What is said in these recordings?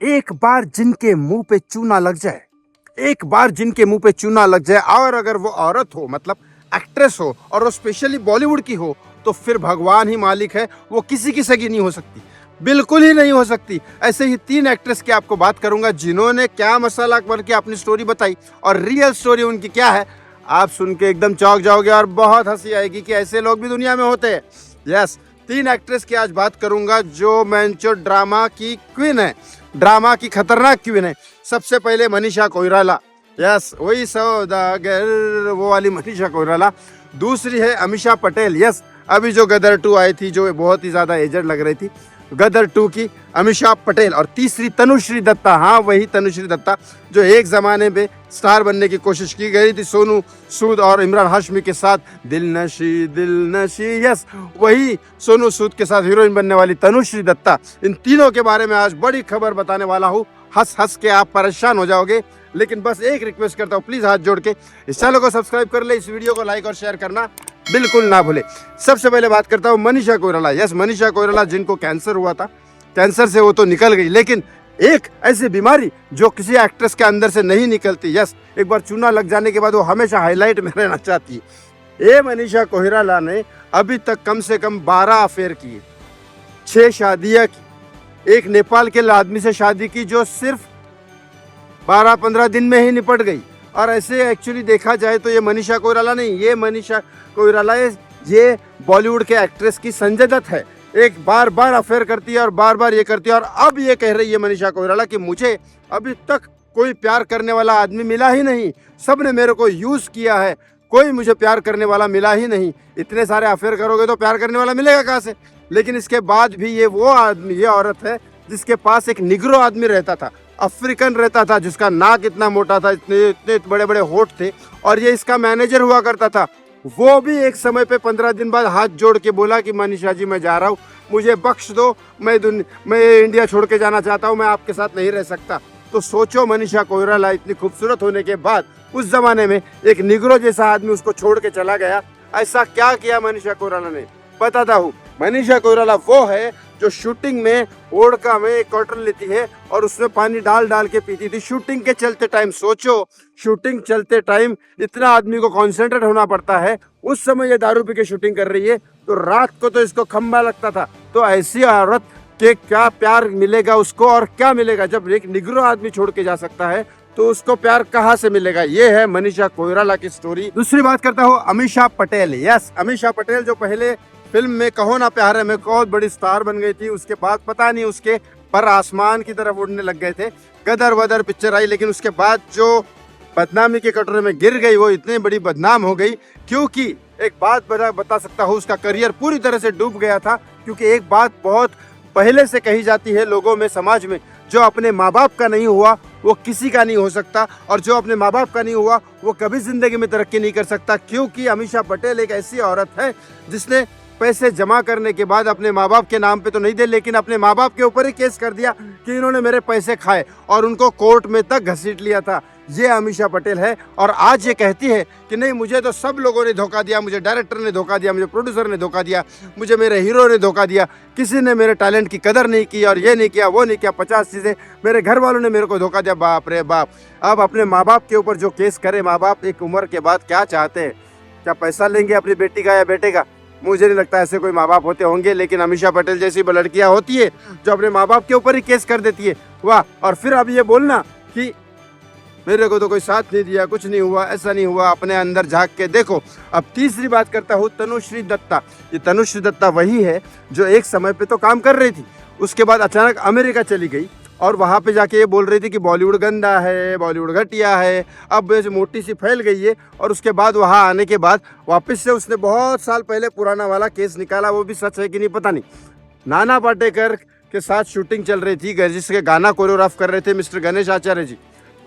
एक बार जिनके मुंह पे चूना लग जाए, एक बार जिनके मुंह पे चूना लग जाए, और अगर वो औरत हो, मतलब एक्ट्रेस हो, और वो स्पेशली बॉलीवुड की हो, तो फिर भगवान ही मालिक है, वो किसी की सगी नहीं हो सकती, बिल्कुल ही नहीं हो सकती। ऐसे ही 3 एक्ट्रेस की आपको बात करूंगा जिन्होंने क्या मसाला बन के अपनी स्टोरी बताई, और रियल स्टोरी उनकी क्या है आप सुन के एकदम चौंक जाओगे और बहुत हंसी आएगी कि ऐसे लोग भी दुनिया में होते हैं। यस, 3 एक्ट्रेस की आज बात करूंगा जो मैंचो ड्रामा की क्वीन है, ड्रामा की खतरनाक क्वीन है। सबसे पहले मनीषा कोइराला, यस वही सौदागर, वो वाली मनीषा कोइराला। दूसरी है अमीषा पटेल, यस अभी जो गदर 2 आई थी, जो बहुत ही ज्यादा एजेड लग रही थी, गदर 2 की अमीषा पटेल। और तीसरी तनुश्री दत्ता, हाँ वही तनुश्री दत्ता जो एक जमाने में स्टार बनने की कोशिश की गई थी सोनू सूद और इमरान हाशमी के साथ, दिल नशी, यस वही सोनू सूद के साथ हीरोइन बनने वाली तनुश्री दत्ता। इन तीनों के बारे में आज बड़ी खबर बताने वाला हूँ, हंस हंस के आप परेशान हो जाओगे। लेकिन बस एक रिक्वेस्ट करता हूँ, प्लीज हाथ जोड़ के इस चैनल को सब्सक्राइब कर ले, इस वीडियो को लाइक और शेयर करना बिल्कुल ना भूले। सबसे पहले बात करता हूँ मनीषा कोइराला। यस, मनीषा कोइराला जिनको कैंसर हुआ था, कैंसर से वो तो निकल गई, लेकिन एक ऐसी बीमारी जो किसी एक्ट्रेस के अंदर से नहीं निकलती। यस, एक बार चूना लग जाने के बाद वो हमेशा हाईलाइट में रहना चाहती है। ये मनीषा कोइराला ने अभी तक कम से कम 12 अफेयर किए, 6 शादियां की, एक नेपाल के आदमी से शादी की जो सिर्फ 12-15 दिन में ही निपट गई। और ऐसे एक्चुअली देखा जाए तो ये मनीषा कोइराला नहीं, ये मनीषा कोइराला ये बॉलीवुड के एक्ट्रेस की संजय दत्त है। एक बार बार अफेयर करती है और बार बार ये करती है, और अब ये कह रही है मनीषा कोइराला कि मुझे अभी तक कोई प्यार करने वाला आदमी मिला ही नहीं, सबने मेरे को यूज किया है, कोई मुझे प्यार करने वाला मिला ही नहीं। इतने सारे अफेयर करोगे तो प्यार करने वाला मिलेगा कहाँ से। लेकिन इसके बाद भी ये वो आदमी, ये औरत है जिसके पास एक निग्रो आदमी रहता था, अफ्रीकन रहता था, जिसका नाक इतना मोटा था, इतने इतने बड़े बड़े होठ थे, और ये इसका मैनेजर हुआ करता था। वो भी एक समय पे 15 दिन बाद हाथ जोड़ के बोला कि मनीषा जी मैं जा रहा हूँ, मुझे बख्श दो, मैं इंडिया छोड़ के जाना चाहता हूँ, मैं आपके साथ नहीं रह सकता। तो सोचो, मनीषा कोइराला इतनी खूबसूरत होने के बाद उस जमाने में एक निग्रो जैसा आदमी उसको छोड़ के चला गया। ऐसा क्या किया मनीषा कोइराला ने, बताता हूँ। मनीषा कोइराला वो है जो शूटिंग में ओड़का में एक क्वार्टर लेती है और उसमें पानी डाल डाल के पीती थी शूटिंग के चलते टाइम। सोचो, शूटिंग चलते टाइम इतना आदमी को कॉन्सेंट्रेट होना पड़ता है, उस समय ये दारू पी के शूटिंग कर रही है, तो रात को तो इसको खंबा लगता था। तो ऐसी औरत के क्या प्यार मिलेगा उसको, और क्या मिलेगा जब एक निग्रो आदमी छोड़ के जा सकता है, तो उसको प्यार कहाँ से मिलेगा। ये है मनीषा कोइराला की स्टोरी। दूसरी बात करता हूँ अमीषा पटेल। यस, अमीषा पटेल जो पहले फिल्म में कहो ना प्यार है में बहुत बड़ी स्टार बन गई थी, उसके बाद पता नहीं उसके पर आसमान की तरफ उड़ने लग गए थे, गदर वदर पिक्चर आई, लेकिन उसके बाद जो बदनामी के कटोरे में गिर गई, वो इतनी बड़ी बदनाम हो गई क्योंकि एक बात बता सकता हूँ, उसका करियर पूरी तरह से डूब गया था। क्योंकि एक बात बहुत पहले से कही जाती है लोगों में, समाज में, जो अपने माँ बाप का नहीं हुआ वो किसी का नहीं हो सकता, और जो अपने माँ बाप का नहीं हुआ वो कभी जिंदगी में तरक्की नहीं कर सकता। क्योंकि अमीषा पटेल एक ऐसी औरत है जिसने पैसे जमा करने के बाद अपने माँ बाप के नाम पे तो नहीं दे, लेकिन अपने माँ बाप के ऊपर ही केस कर दिया कि इन्होंने मेरे पैसे खाए, और उनको कोर्ट में तक घसीट लिया था। ये अमीषा पटेल है, और आज ये कहती है कि नहीं, मुझे तो सब लोगों ने धोखा दिया, मुझे डायरेक्टर ने धोखा दिया, मुझे प्रोड्यूसर ने धोखा दिया, मुझे मेरे हीरो ने धोखा दिया, किसी ने मेरे टैलेंट की कदर नहीं की, और ये नहीं किया, वो नहीं किया, 50 चीजें, मेरे घर वालों ने मेरे को धोखा दिया। बाप रे बाप। अब अपने माँ बाप के ऊपर जो केस करे माँ बाप, एक उम्र के बाद क्या चाहते हैं, क्या पैसा लेंगे अपनी बेटी का या बेटे का। मुझे नहीं लगता ऐसे कोई माँ बाप होते होंगे, लेकिन अमीषा पटेल जैसी लड़कियां होती है जो अपने माँ बाप के ऊपर ही केस कर देती है। वाह। और फिर अब ये बोलना कि मेरे को तो कोई साथ नहीं दिया, कुछ नहीं हुआ, ऐसा नहीं हुआ, अपने अंदर झांक के देखो। अब तीसरी बात करता हूँ तनुश्री दत्ता। ये तनुश्री दत्ता वही है जो एक समय पे तो काम कर रही थी, उसके बाद अचानक अमेरिका चली गई, और वहाँ पे जाके ये बोल रही थी कि बॉलीवुड गंदा है, बॉलीवुड घटिया है, अब मोटी सी फैल गई है। और उसके बाद वहाँ आने के बाद वापस से उसने बहुत साल पहले पुराना वाला केस निकाला, वो भी सच है कि नहीं पता नहीं। नाना पाटेकर के साथ शूटिंग चल रही थी, जिसके गाना कोरियोग्राफ कर रहे थे मिस्टर गणेश आचार्य जी।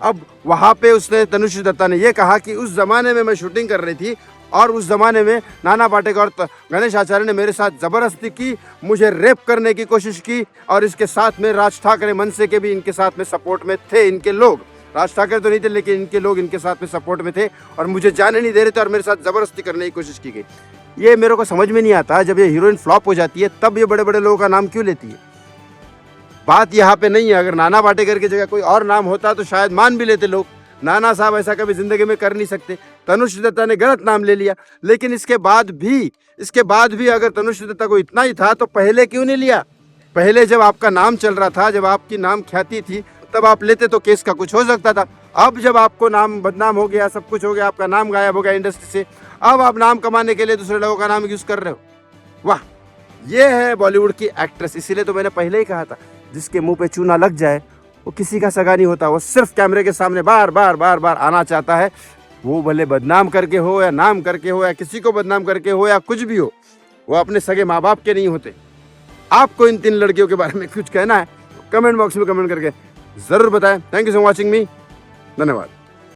अब वहाँ पे उसने, तनुश्री दत्ता ने ये कहा कि उस जमाने में मैं शूटिंग कर रही थी, और उस जमाने में नाना पाटेकर और गणेश आचार्य ने मेरे साथ जबरदस्ती की, मुझे रेप करने की कोशिश की, और इसके साथ में राज ठाकरे मनसे के भी इनके साथ में सपोर्ट में थे। इनके लोग, राज ठाकरे तो नहीं थे, लेकिन इनके लोग इनके साथ में सपोर्ट में थे, और मुझे जाने नहीं दे रहे थे, और मेरे साथ जबरदस्ती करने की कोशिश की गई। ये मेरे को समझ में नहीं आता, जब ये हीरोइन फ्लॉप हो जाती है तब ये बड़े बड़े लोगों का नाम क्यों लेती है। बात यहाँ पे नहीं है। अगर नाना पाटेकर की जगह कोई और नाम होता तो शायद मान भी लेते लोग। नाना साहब ऐसा कभी जिंदगी में कर नहीं सकते। तनुश्री दत्ता ने गलत नाम ले लिया, लेकिन इसके बाद भी अगर तनुश्री दत्ता को इतना ही था तो पहले क्यों नहीं लिया? पहले जब आपका नाम चल रहा था, जब आपकी नाम ख्याति थी, तब आप लेते तो केस का कुछ हो सकता था। अब जब आपको नाम बदनाम हो गया, सब कुछ हो गया, आपका नाम गायब हो गया इंडस्ट्री से, अब आप नाम कमाने के लिए दूसरे लोगों का नाम यूज कर रहे हो। वाह, ये है बॉलीवुड की एक्ट्रेस। इसीलिए तो मैंने पहले ही कहा था, जिसके मुंह पे चूना लग जाए वो किसी का सगा नहीं होता। वो सिर्फ कैमरे के सामने बार बार आना चाहता है। वो भले बदनाम करके हो या नाम करके हो या किसी को बदनाम करके हो या कुछ भी हो, वो अपने सगे माँ बाप के नहीं होते। आपको इन 3 लड़कियों के बारे में कुछ कहना है, कमेंट बॉक्स में कमेंट करके जरूर बताएं। थैंक यू फॉर वॉचिंग मी। धन्यवाद।